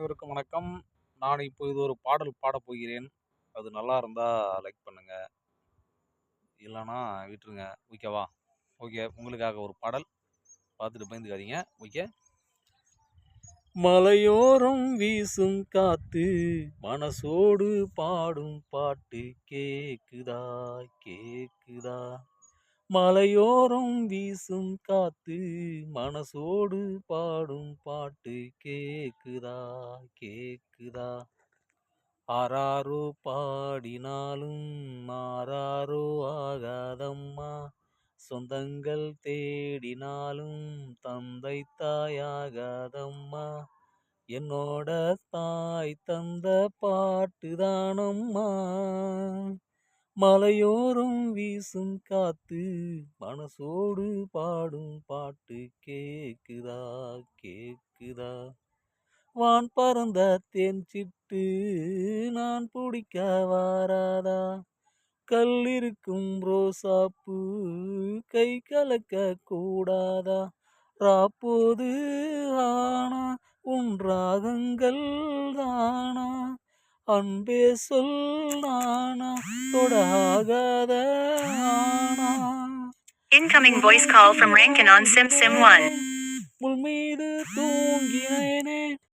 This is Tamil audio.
அனைவருக்கும் வணக்கம். நான் இப்பொழுது ஒரு பாடல் பாடப் போகிறேன். அது நல்லா இருந்தா லைக் பண்ணுங்க. இல்லன்னா விட்டுருங்க. ஓகேவா? ஓகே. உங்களுக்காக ஒரு பாடல். பார்த்துட்டு பயந்துக்காதீங்க. ஓகே. மலையோரம் வீசும் காத்து மனசோடு பாடும் பாட்டு கேக்குதா கேக்குதா. மலையோரம் வீசும் காத்து மனசோடு பாடும் பாட்டு கேக்குதா கேக்குதா. ஆராரோ பாடினாலும் ஆராரோ ஆகாதம்மா. சொந்தங்கள் தேடினாலும் தந்தை தாயாகாதம்மா. என்னோட தாய் தந்த பாட்டுதானம்மா. மலையோரம் வீசும் காத்து மனசோடு பாடும் பாட்டு கேக்குதா கேக்குதா. வான் பறந்த தேன் சிட்டு நான் பிடிக்க வாராதா. கல்லிருக்கும் ரோசாப்பூ கை கலக்க கூடாதா. ராப்போது ஆனா உன் ராகங்கள் தானா. அன்பே சொல் நானா தொடாகாத ஆனா. Incoming voice call from Rankin on Sim 1. முள் மீது தூங்கினேனே